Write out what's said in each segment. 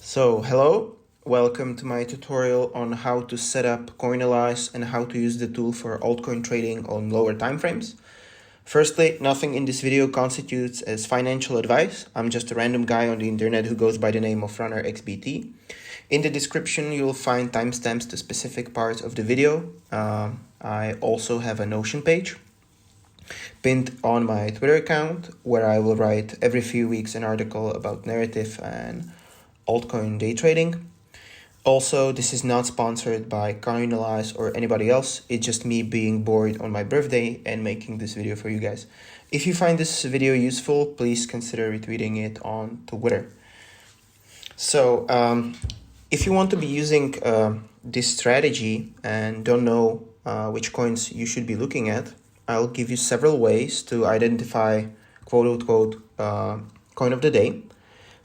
Hello, welcome to my tutorial on how to set up Coinalyze and how to use the tool for altcoin trading on lower timeframes. Firstly, nothing in this video constitutes as financial advice. I'm just a random guy on the internet who goes by the name of RunnerXBT. In the description, you'll find timestamps to specific parts of the video. I also have a Notion page pinned on my Twitter account where I will write every few weeks an article about narrative and altcoin day trading. Also, this is not sponsored by Coinalyze or anybody else. It's just me being bored on my birthday and making this video for you guys. If you find this video useful, please consider retweeting it on Twitter. If you want to be using this strategy and don't know which coins you should be looking at, I'll give you several ways to identify quote-unquote coin of the day.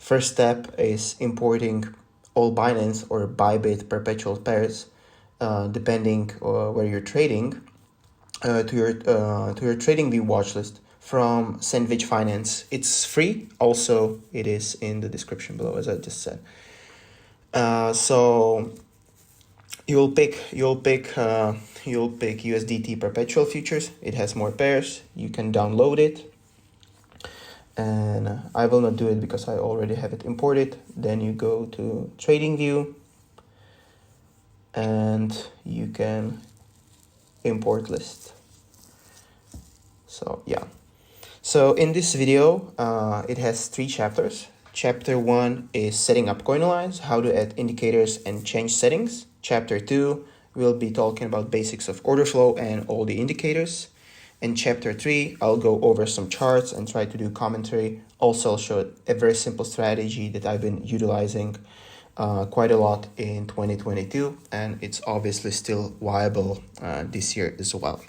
First step is importing all Binance or Bybit perpetual pairs, depending where you're trading, to your TradingView watchlist from Sandwich Finance. It's free. Also, it is in the description below, as I just said. So you'll pick USDT perpetual futures. It has more pairs. You can download it. And I will not do it because I already have it imported. Then you go to TradingView and you can import list. So in this video, it has 3 chapters. Chapter 1 is setting up Coinalyze, how to add indicators and change settings. Chapter 2 will be talking about basics of order flow and all the indicators. In chapter 3, I'll go over some charts and try to do commentary. Also, I'll show a very simple strategy that I've been utilizing quite a lot in 2022, and it's obviously still viable this year as well.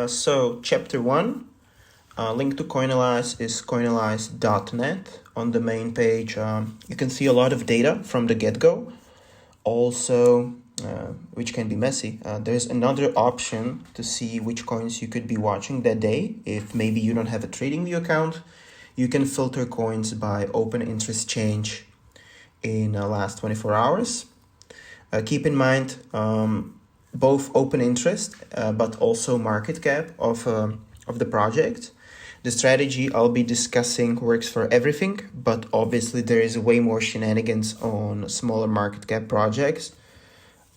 So chapter 1, link to Coinalyze is coinalyze.net. On the main page, you can see a lot of data from the get-go. Also, which can be messy. There's another option to see which coins you could be watching that day. If maybe you don't have a TradingView account, you can filter coins by open interest change in the last 24 hours. Keep in mind both open interest but also market cap of the project. The strategy I'll be discussing works for everything, but obviously there is way more shenanigans on smaller market cap projects.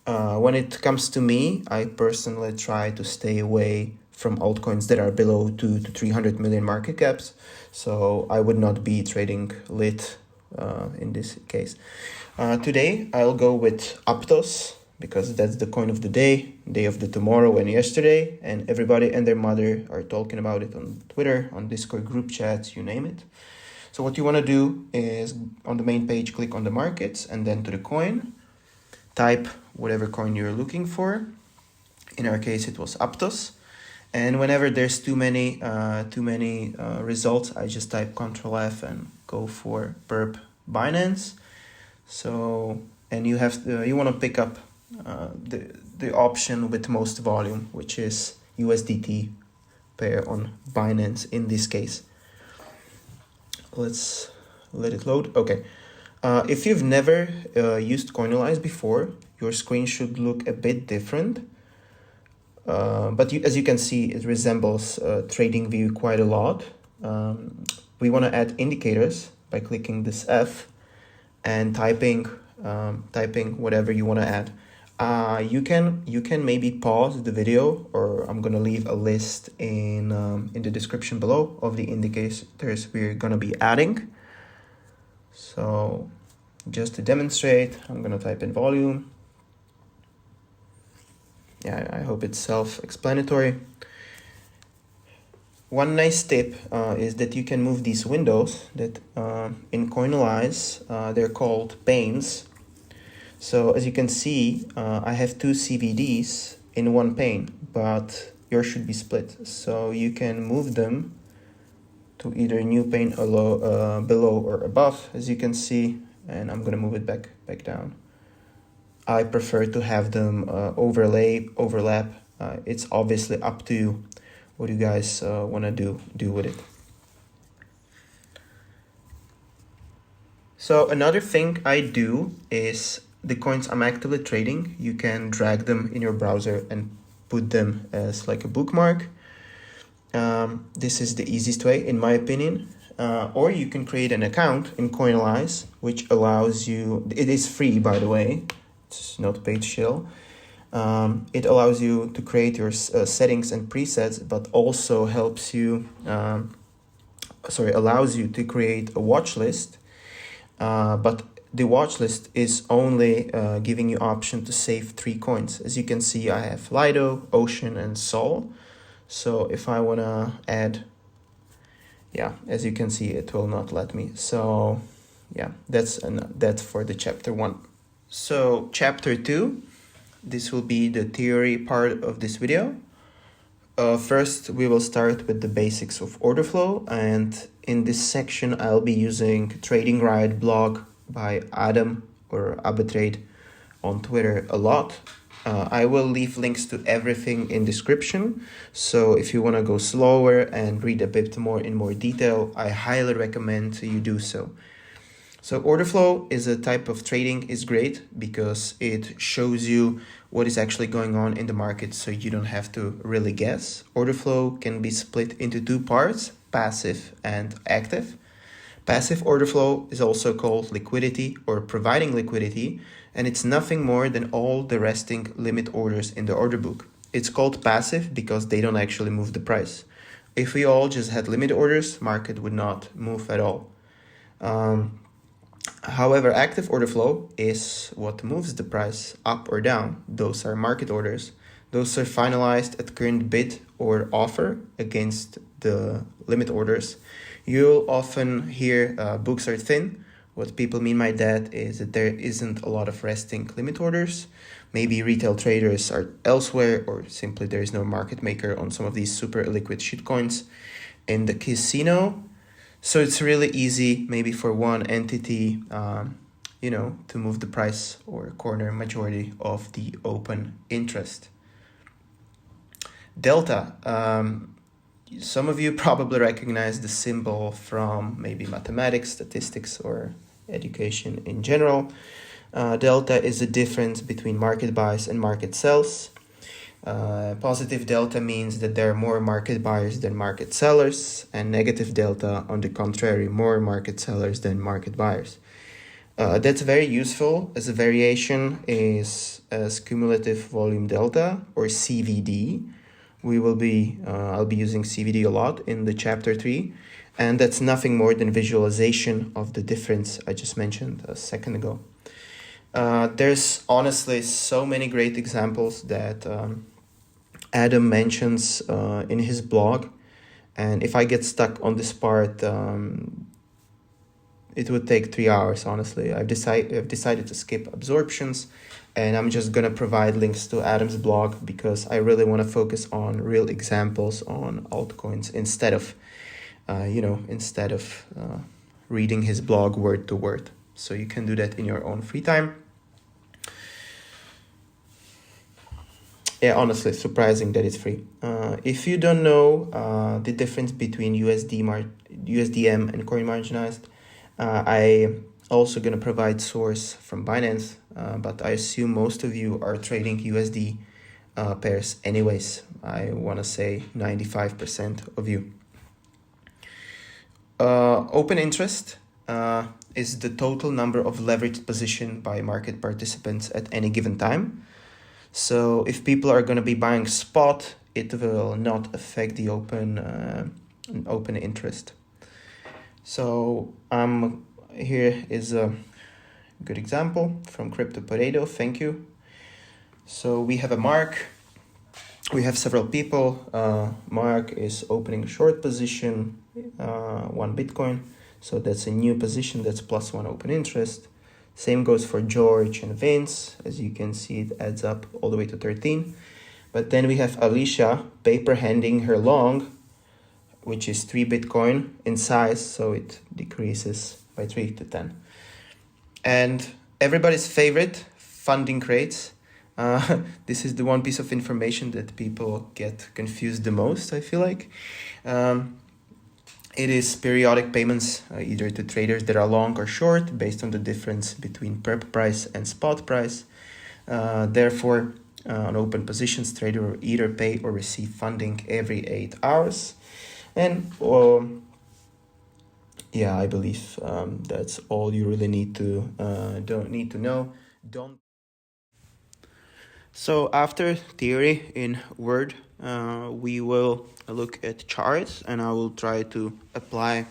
When it comes to me, I personally try to stay away from altcoins that are below 2 to 300 million market caps. So I would not be trading lit in this case. Today, I'll go with Aptos because that's the coin of the day of the tomorrow and yesterday. And everybody and their mother are talking about it on Twitter, on Discord group chats, you name it. So what you want to do is on the main page, click on the markets and then to the coin. Type whatever coin you're looking for. In our case, it was Aptos. And whenever there's too many results, I just type Ctrl F and go for perp Binance. So, and you want to pick up the option with most volume, which is USDT pair on Binance in this case. Let's let it load. Okay. If you've never used Coinalyze before, your screen should look a bit different. But as you can see, it resembles TradingView quite a lot. We want to add indicators by clicking this F and typing whatever you want to add. You can maybe pause the video, or I'm gonna leave a list in the description below of the indicators we're gonna be adding. So just to demonstrate, I'm gonna type in volume. Yeah, I hope it's self-explanatory. One nice tip is that you can move these windows that in Coinalyze, they're called panes. So as you can see, I have 2 CVDs in one pane, but yours should be split. So you can move them to either new pane below or above, as you can see, and I'm gonna move it back down. I prefer to have them overlap. It's obviously up to you what you guys want to do with it. So another thing I do is the coins I'm actively trading, you can drag them in your browser and put them as like a bookmark. This is the easiest way, in my opinion. Or you can create an account in Coinalyze, which allows you, it is free by the way, it's not paid shill. It allows you to create your settings and presets, but also helps you, allows you to create a watch list. But the watch list is only giving you option to save 3 coins. As you can see, I have Lido, Ocean, and Sol. So if I want to add, yeah, as you can see, it will not let me. So yeah, that's for the chapter 1. So chapter 2, this will be the theory part of this video. First, we will start with the basics of Orderflow, and in this section, I'll be using Trading Riot blog by Adam or Abatrade on Twitter a lot. I will leave links to everything in description, so if you want to go slower and read a bit more in more detail, I highly recommend you do so. So Orderflow is a type of trading, is great because it shows you what is actually going on in the market, so you don't have to really guess. Orderflow can be split into 2 parts, passive and active. Passive order flow is also called liquidity or providing liquidity, and it's nothing more than all the resting limit orders in the order book. It's called passive because they don't actually move the price. If we all just had limit orders, market would not move at all. However, active order flow is what moves the price up or down. Those are market orders. Those are finalized at current bid or offer against the limit orders. You'll often hear books are thin. What people mean by that is that there isn't a lot of resting limit orders. Maybe retail traders are elsewhere, or simply there is no market maker on some of these super illiquid shitcoins in the casino. So it's really easy, maybe for one entity, to move the price or corner majority of the open interest. Delta. Some of you probably recognize the symbol from maybe mathematics, statistics, or education in general. Delta is the difference between market buys and market sells. Positive delta means that there are more market buyers than market sellers, and negative delta, on the contrary, more market sellers than market buyers. That's very useful as a variation is as cumulative volume delta, or CVD. I'll be using CVD a lot in the chapter 3, and that's nothing more than visualization of the difference I just mentioned a second ago. There's honestly so many great examples that Adam mentions in his blog, and if I get stuck on this part, it would take 3 hours, honestly. I've decided to skip absorptions, and I'm just going to provide links to Adam's blog because I really want to focus on real examples on altcoins instead of reading his blog word to word. So you can do that in your own free time. Yeah, honestly, surprising that it's free. If you don't know the difference between USDM and coin marginalized, I also going to provide source from Binance, but I assume most of you are trading USD pairs anyways. I want to say 95% of you. Open interest is the total number of leveraged position by market participants at any given time. So if people are going to be buying spot, it will not affect the open interest. So here is a good example from Crypto Potato. Thank you. So we have a Mark. We have several people. Mark is opening a short position, 1 Bitcoin. So that's a new position. That's +1 open interest. Same goes for George and Vince. As you can see, it adds up all the way to 13. But then we have Alicia paper handing her long, which is 3 Bitcoin in size, so it decreases by 3 to 10. And everybody's favorite, funding crates. This is the one piece of information that people get confused the most, I feel like. It is periodic payments either to traders that are long or short based on the difference between perp price and spot price. Therefore, on open positions, trader will either pay or receive funding every 8 hours. And yeah, I believe that's all you really need to know. So after theory in Word, we will look at charts, and I will try to apply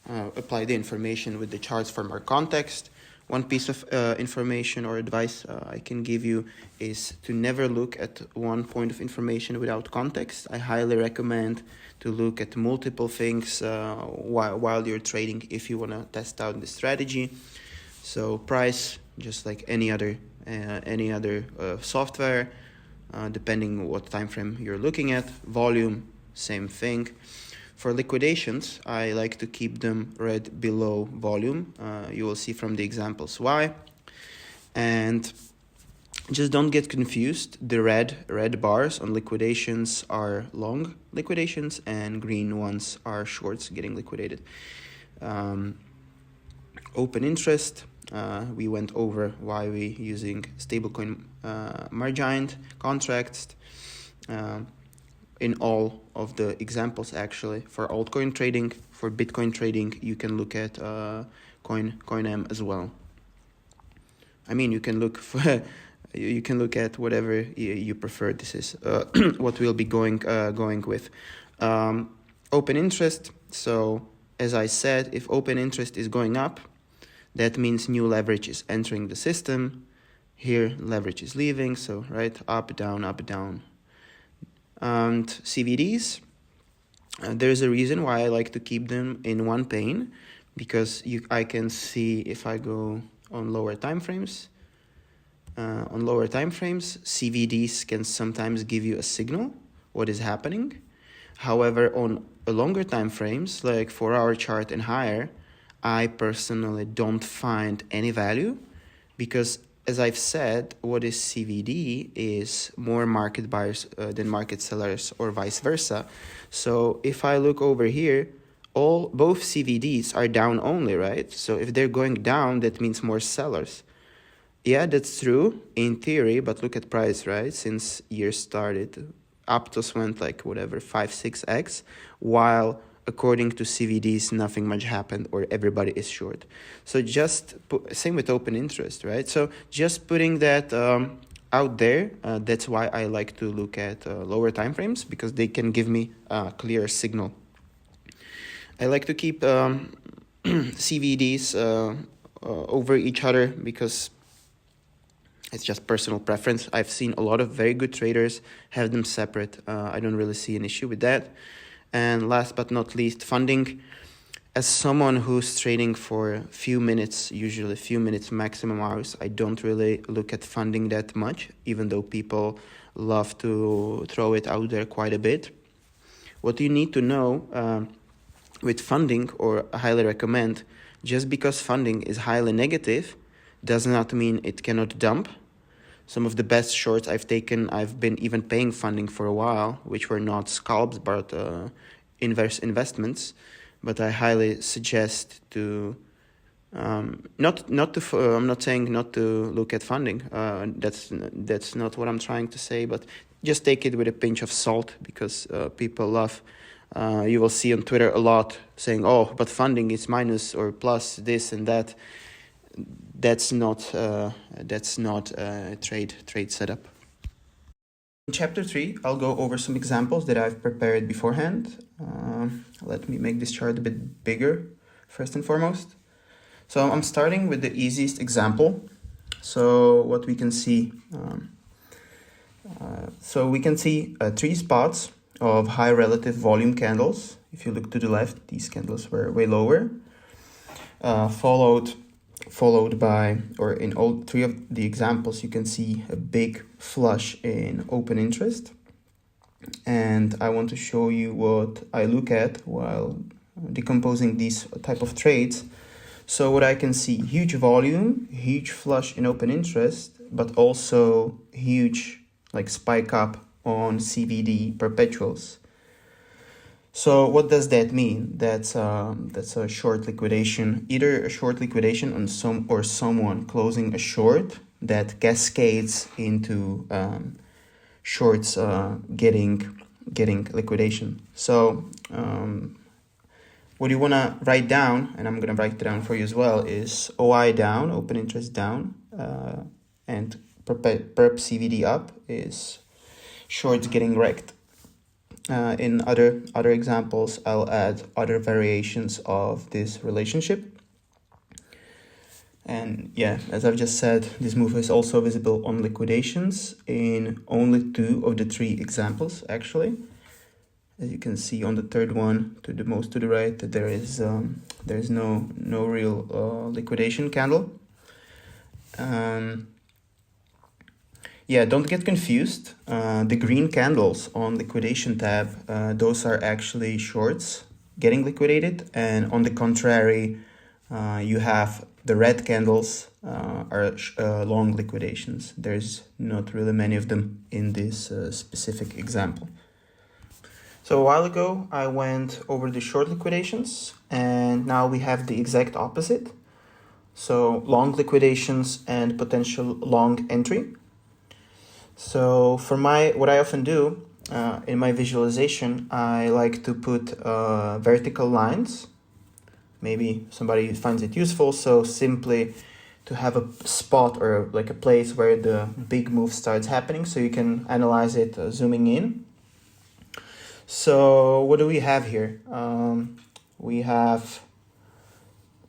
the information with the charts from our context. One piece of information or advice I can give you is to never look at one point of information without context. I highly recommend to look at multiple things while you're trading if you want to test out the strategy. So price, just like any other software, depending on what time frame you're looking at. Volume, same thing. For liquidations, I like to keep them red below volume. You will see from the examples why. And just don't get confused. The red bars on liquidations are long liquidations, and green ones are shorts getting liquidated. Open interest. We went over why we using stablecoin margined contracts in all of the examples. Actually, for altcoin trading, for Bitcoin trading, you can look at Coinem as well. I mean, you can look for you can look at whatever you prefer. This is what we'll be going with. Open interest. So as I said, if open interest is going up, that means new leverage is entering the system. Here, leverage is leaving, so right, up, down, up, down. And CVDs, there's a reason why I like to keep them in one pane, because I can see if I go on lower time frames. CVDs can sometimes give you a signal what is happening. However, on longer time frames, like 4-hour chart and higher, I personally don't find any value, because as I've said, what is CVD is more market buyers than market sellers, or vice versa. So if I look over here, both CVDs are down only, right? So if they're going down, that means more sellers. Yeah, that's true in theory, but look at price, right? Since year started, Aptos went like whatever 5-6x, while according to CVDs, nothing much happened, or everybody is short. So same with open interest, right? So just putting that out there, that's why I like to look at lower time frames, because they can give me a clear signal. I like to keep CVDs over each other because it's just personal preference. I've seen a lot of very good traders have them separate. I don't really see an issue with that. And last but not least, funding. As someone who's trading for a few minutes, usually a few minutes, maximum hours, I don't really look at funding that much, even though people love to throw it out there quite a bit. What you need to know with funding, or I highly recommend, just because funding is highly negative does not mean it cannot dump. Some of the best shorts I've taken, I've been even paying funding for a while, which were not scalps, but investments. But I highly suggest to I'm not saying not to look at funding. That's not what I'm trying to say. But just take it with a pinch of salt, because people love. You will see on Twitter a lot saying, "Oh, but funding is minus or plus this and that." That's not a trade setup. In chapter 3, I'll go over some examples that I've prepared beforehand. Let me make this chart a bit bigger, first and foremost. So I'm starting with the easiest example. So what we can see, we can see 3 spots of high relative volume candles. If you look to the left, these candles were way lower, followed by, or in all 3 of the examples, you can see a big flush in open interest. And I want to show you what I look at while decomposing these type of trades. So what I can see, huge volume, huge flush in open interest, but also huge spike up on CVD perpetuals. So what does that mean? That's a short liquidation, either a short liquidation on someone closing a short that cascades into shorts getting liquidation. So what you want to write down, and I'm going to write it down for you as well, is OI down, open interest down, and perp CVD up is shorts getting wrecked. In other examples, I'll add other variations of this relationship. And yeah, as I've just said, this move is also visible on liquidations in only 2 of the 3 examples, actually. As you can see on the third one, to the most to the right, that there is no real liquidation candle. Yeah, don't get confused. The green candles on liquidation tab, those are actually shorts getting liquidated, and on the contrary, you have the red candles are long liquidations. There's not really many of them in this specific example. So a while ago, I went over the short liquidations, and now we have the exact opposite. So long liquidations and potential long entry. So for what I often do in my visualization, I like to put vertical lines. Maybe somebody finds it useful, so simply to have a spot or like a place where the big move starts happening, so you can analyze it zooming in. So what do we have here? We have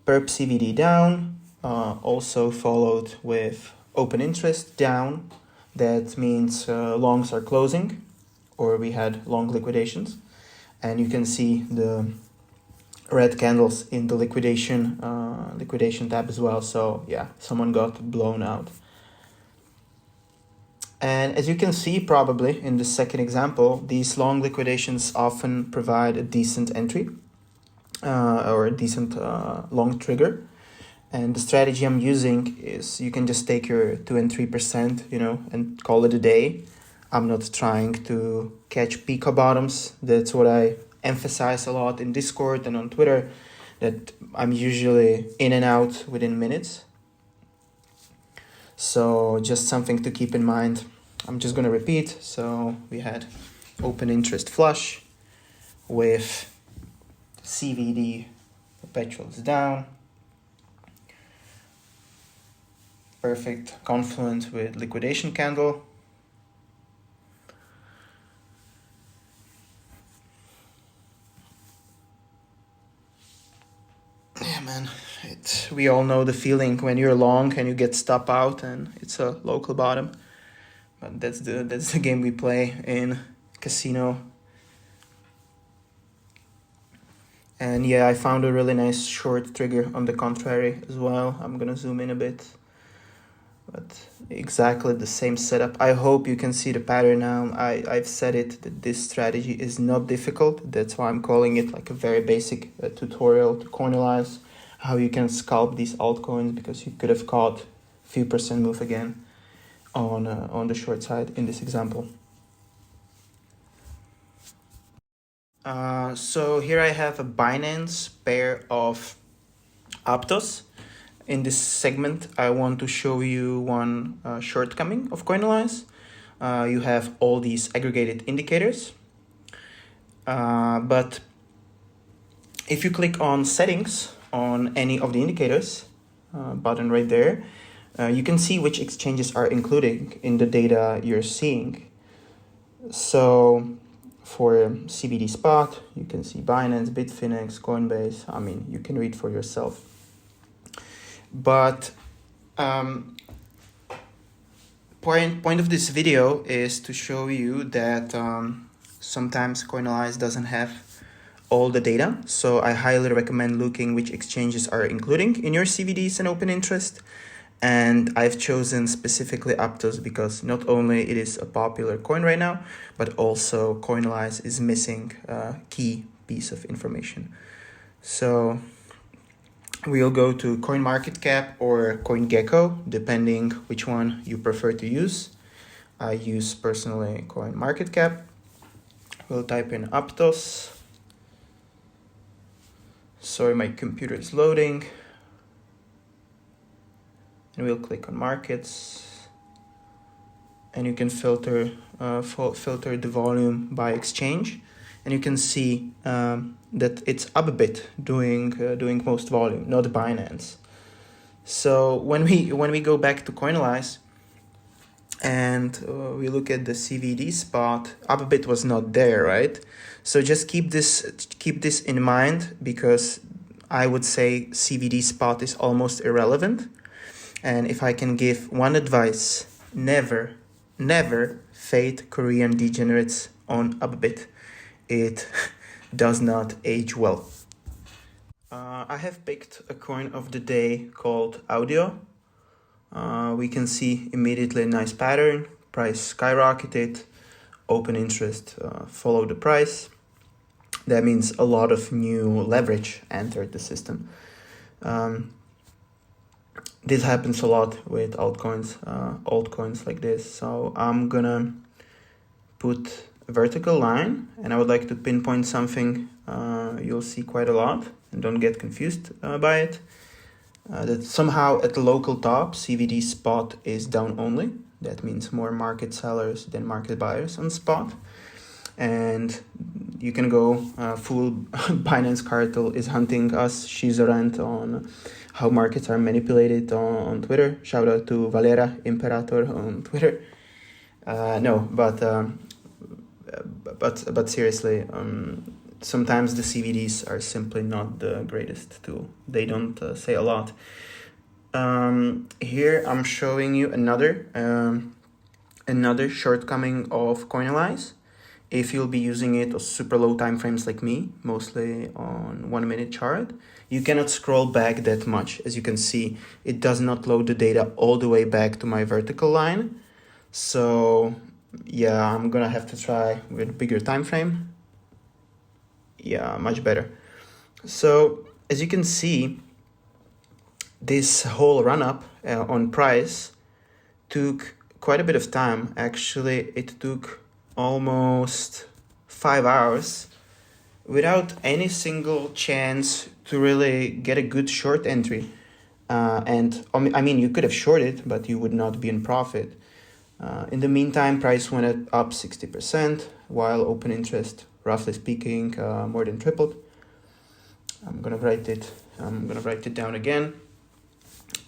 perp CVD down, also followed with open interest down. That means longs are closing, or we had long liquidations. And you can see the red candles in the liquidation tab as well. So yeah, someone got blown out. And as you can see probably in the second example, these long liquidations often provide a decent entry or a decent long trigger. And the strategy I'm using is you can just take your 2 and 3%, and call it a day. I'm not trying to catch pico bottoms. That's what I emphasize a lot in Discord and on Twitter, that I'm usually in and out within minutes. So just something to keep in mind. I'm just going to repeat. So we had open interest flush with CVD perpetuals down. Perfect confluence with liquidation candle. Yeah, man, we all know the feeling when you're long and you get stop out and it's a local bottom. But that's the game we play in casino. And yeah, I found a really nice short trigger on the contrary as well. I'm gonna zoom in a bit. But exactly the same setup. I hope you can see the pattern now. I've said it that this strategy is not difficult. That's why I'm calling it like a very basic tutorial to Coinalyze how you can scalp these altcoins, because you could have caught a few % move again on the short side in this example. So here I have a Binance pair of Aptos. In this segment, I want to show you one shortcoming of Coinalyze. You have all these aggregated indicators, but if you click on settings on any of the indicators, button right there, you can see which exchanges are included in the data you're seeing. So for CBD spot, you can see Binance, Bitfinex, Coinbase. I mean, you can read for yourself. But point of this video is to show you that sometimes Coinalyze doesn't have all the data. So I highly recommend looking which exchanges are including in your CVDs and open interest. And I've chosen specifically Aptos because not only it is a popular coin right now, but also Coinalyze is missing a key piece of information. So we'll go to CoinMarketCap or CoinGecko, depending which one you prefer to use. I use personally CoinMarketCap. We'll type in Aptos. Sorry, my computer is loading. And we'll click on markets. And you can filter the volume by exchange. And you can see that it's up a bit doing most volume, not Binance. So when we go back to Coinalyze and we look at the CVD spot, Upbit was not there, right? So just keep this in mind, because I would say CVD spot is almost irrelevant. And if I can give one advice, never fade Korean degenerates on Upbit. It does not age well. I have picked a coin of the day called Audio. We can see immediately a nice pattern. Price skyrocketed. Open interest followed the price. That means a lot of new leverage entered the system. This happens a lot with altcoins like this. So I'm gonna put a vertical line, and I would like to pinpoint something you'll see quite a lot, and don't get confused by it. That somehow at the local top, CVD spot is down only. That means more market sellers than market buyers on spot. And you can go full Binance cartel is hunting us. She's a rant on how markets are manipulated on Twitter. Shout out to Valera Imperator on Twitter. But seriously, sometimes the CVDs are simply not the greatest tool. They don't say a lot. Here I'm showing you another shortcoming of Coinalyze. If you'll be using it on super low time frames like me, mostly on 1 minute chart, you cannot scroll back that much. As you can see, it does not load the data all the way back to my vertical line. So yeah, I'm gonna have to try with a bigger time frame. Yeah, much better. So as you can see, this whole run up on price took quite a bit of time. Actually, it took almost 5 hours without any single chance to really get a good short entry. And I mean, you could have shorted, but you would not be in profit. In the meantime, price went up 60%, while open interest, roughly speaking, more than tripled. I'm gonna write it down again.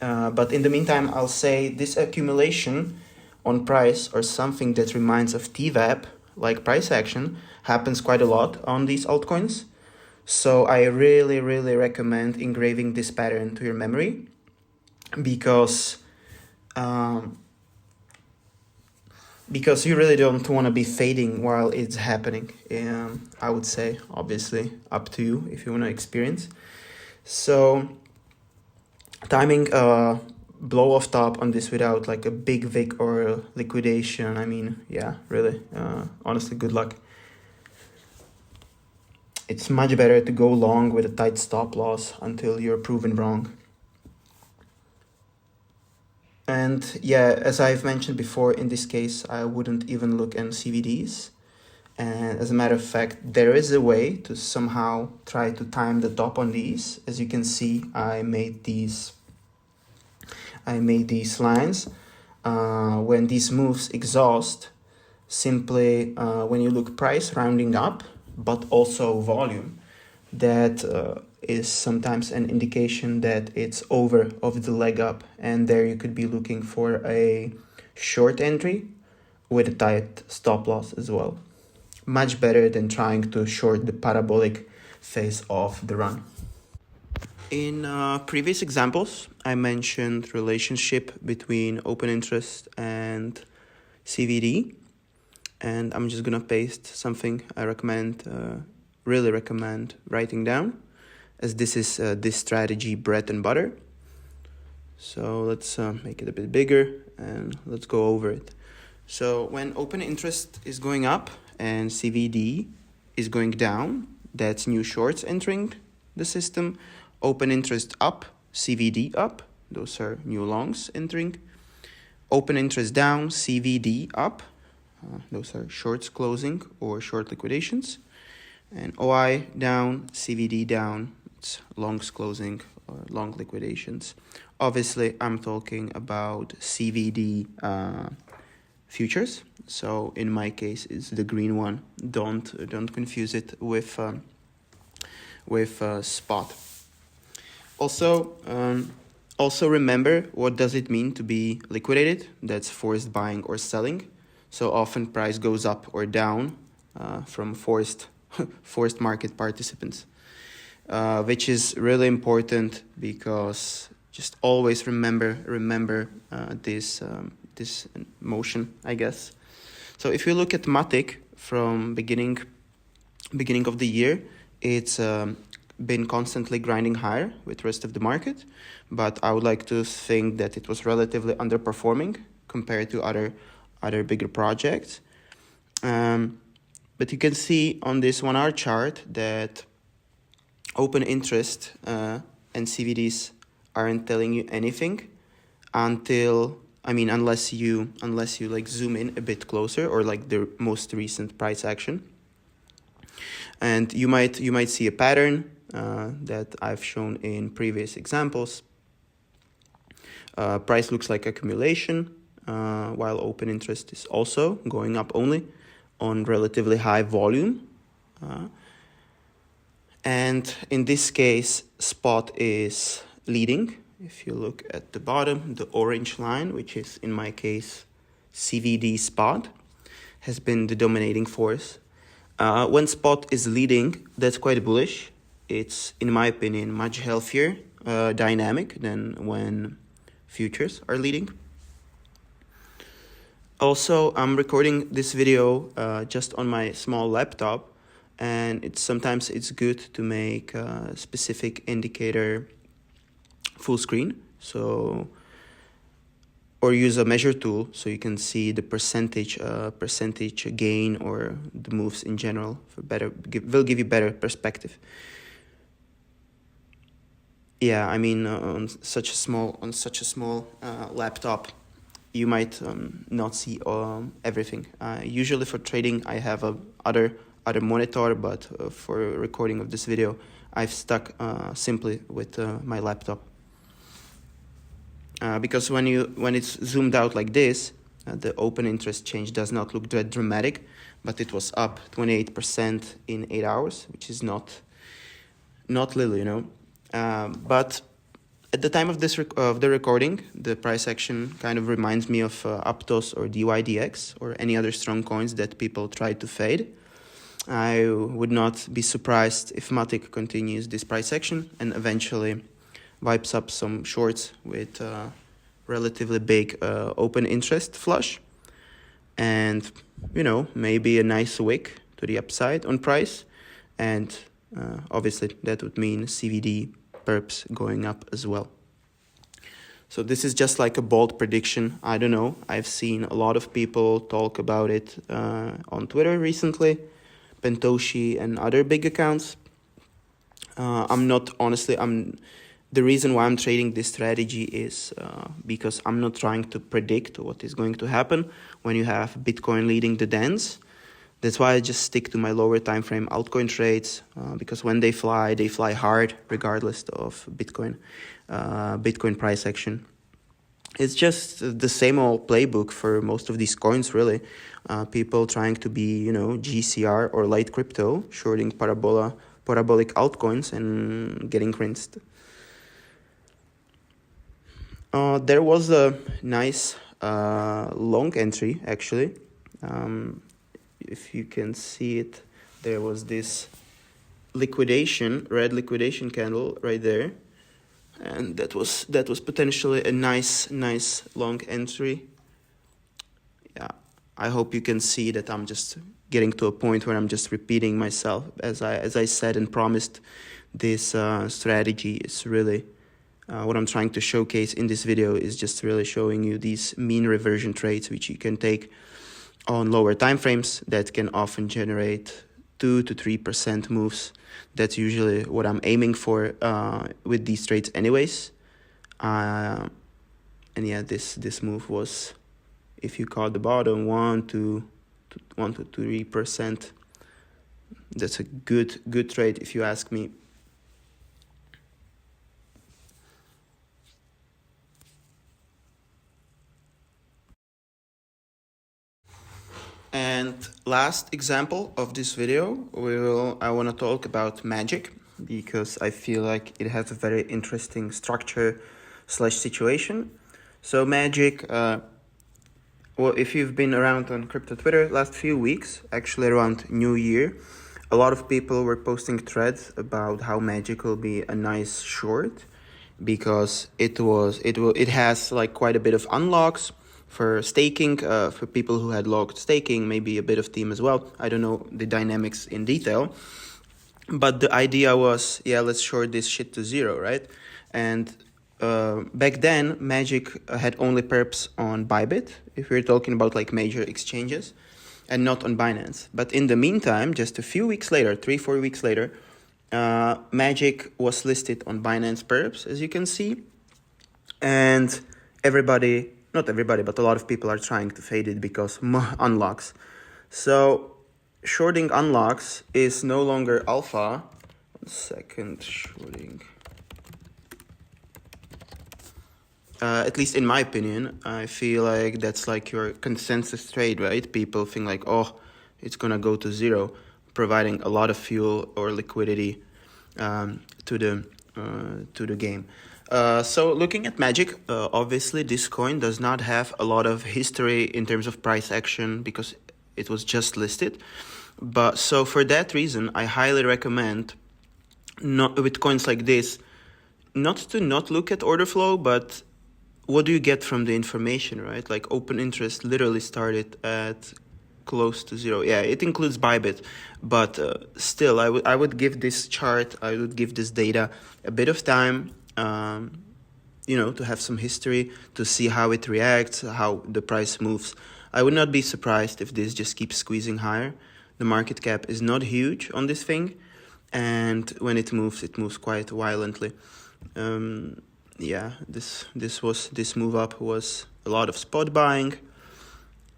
But in the meantime, I'll say this accumulation on price, or something that reminds of TVAP, like price action, happens quite a lot on these altcoins. So I really recommend engraving this pattern to your memory, because you really don't want to be fading while it's happening. I would say, obviously, up to you if you want to experience. So timing blow off top on this without like a big VIC or liquidation, I mean, yeah, really, honestly, good luck. It's much better to go long with a tight stop loss until you're proven wrong. And yeah, as I've mentioned before, in this case, I wouldn't even look at CVDs. And as a matter of fact, there is a way to somehow try to time the top on these. As you can see, I made these lines. When these moves exhaust, simply when you look price rounding up, but also volume, that is sometimes an indication that it's over of the leg up, and there you could be looking for a short entry with a tight stop loss as well. Much better than trying to short the parabolic phase of the run. In previous examples, I mentioned relationship between open interest and CVD, and I'm just gonna paste something I really recommend writing down, as this is this strategy bread and butter. So let's make it a bit bigger and let's go over it. So when open interest is going up and CVD is going down, that's new shorts entering the system. Open interest up, CVD up, those are new longs entering. Open interest down, CVD up, those are shorts closing or short liquidations. And OI down, CVD down, it's longs closing or long liquidations. Obviously, I'm talking about CVD futures. So in my case, it's the green one. Don't confuse it with spot. Also remember, what does it mean to be liquidated? That's forced buying or selling. So often price goes up or down from forced market participants, which is really important, because just always remember this motion, I guess. So if you look at Matic from beginning of the year, it's been constantly grinding higher with the rest of the market, but I would like to think that it was relatively underperforming compared to other bigger projects. But you can see on this 1 hour chart that open interest and CVDs aren't telling you anything unless you like zoom in a bit closer, or like the most recent price action. And you might see a pattern that I've shown in previous examples. Price looks like accumulation, while open interest is also going up only on relatively high volume. And in this case, spot is leading. If you look at the bottom, the orange line, which is in my case CVD spot, has been the dominating force. When spot is leading, that's quite bullish. It's, in my opinion, much healthier dynamic than when futures are leading. Also, I'm recording this video just on my small laptop, and sometimes it's good to make a specific indicator full screen, or use a measure tool so you can see the percentage gain or the moves in general will give you better perspective. Yeah, I mean, on such a small laptop, you might not see everything. Usually for trading, I have other monitor, but for recording of this video, I've stuck simply with my laptop. Because when it's zoomed out like this, the open interest change does not look that dramatic, but it was up 28% in 8 hours, which is not little, you know. But at the time of the recording, the price action kind of reminds me of Aptos or DYDX or any other strong coins that people try to fade. I would not be surprised if Matic continues this price action and eventually wipes up some shorts with relatively big open interest flush, and maybe a nice wick to the upside on price, and obviously that would mean CVD perps going up as well. So this is just like a bold prediction. I don't know. I've seen a lot of people talk about it on Twitter recently, Pentoshi and other big accounts. The reason why I'm trading this strategy is because I'm not trying to predict what is going to happen when you have Bitcoin leading the dance. That's why I just stick to my lower time frame altcoin trades, because when they fly hard regardless of Bitcoin price action. It's just the same old playbook for most of these coins, really. People trying to be, GCR or light crypto, shorting parabolic altcoins and getting rinsed. There was a nice long entry, actually. If you can see it, there was this red liquidation candle right there, and that was potentially a nice long entry. Yeah, I hope you can see that I'm just getting to a point where I'm just repeating myself. As I said and promised, this strategy is really what I'm trying to showcase in this video is just really showing you these mean reversion trades, which you can take on lower time frames that can often generate 2 to 3% moves. That's usually what I'm aiming for with these trades anyways. And yeah, this move was, if you call the bottom, 1 to 3%. That's a good trade if you ask me. last example of this video, I want to talk about Magic, because I feel like it has a very interesting structure / situation. So Magic, well, if you've been around on crypto Twitter last few weeks, actually around New Year, a lot of people were posting threads about how Magic will be a nice short, because it has like quite a bit of unlocks for staking, for people who had logged staking, maybe a bit of team as well. I don't know the dynamics in detail, but the idea was, yeah, let's short this shit to zero, right? And back then, Magic had only perps on Bybit, if we're talking about like major exchanges, and not on Binance. But in the meantime, just a few weeks later, 3-4 weeks later, Magic was listed on Binance perps, as you can see, and not everybody, but a lot of people are trying to fade it because unlocks. So shorting unlocks is no longer alpha. 1 second, shorting. At least in my opinion, I feel like that's like your consensus trade, right? People think like, oh, it's gonna go to zero, providing a lot of fuel or liquidity to the game. So looking at Magic, obviously this coin does not have a lot of history in terms of price action because it was just listed. But so for that reason, I highly recommend, not with coins like this, not to not look at order flow, but what do you get from the information, right? Like open interest literally started at close to zero. Yeah, it includes Bybit, but still, I would give this chart, I would give this data a bit of time, to have some history, to see how it reacts, how the price moves. I would not be surprised if this just keeps squeezing higher. The market cap is not huge on this thing, and when it moves quite violently. Yeah, this move up was a lot of spot buying.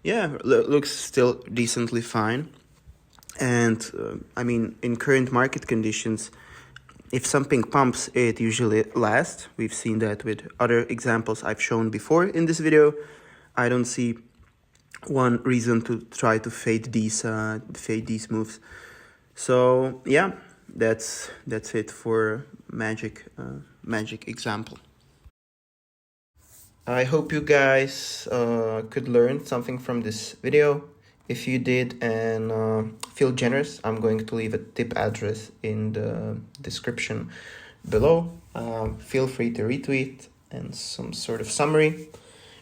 Yeah, looks still decently fine. And in current market conditions, if something pumps, it usually lasts. We've seen that with other examples I've shown before in this video. I don't see one reason to try to fade these moves. So yeah, that's it for Magic example. I hope you guys could learn something from this video. If you did and feel generous, I'm going to leave a tip address in the description below. Feel free to retweet and some sort of summary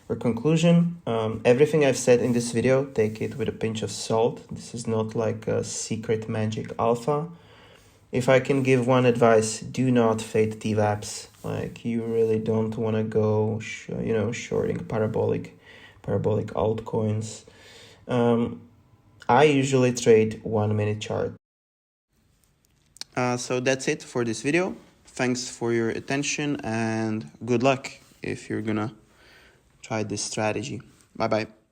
or conclusion. Everything I've said in this video, take it with a pinch of salt. This is not like a secret Magic alpha. If I can give one advice, do not fade TVAPs. Like, you really don't want to go, shorting parabolic altcoins. I usually trade 1 minute chart. So that's it for this video. Thanks for your attention and good luck if you're gonna try this strategy. Bye bye.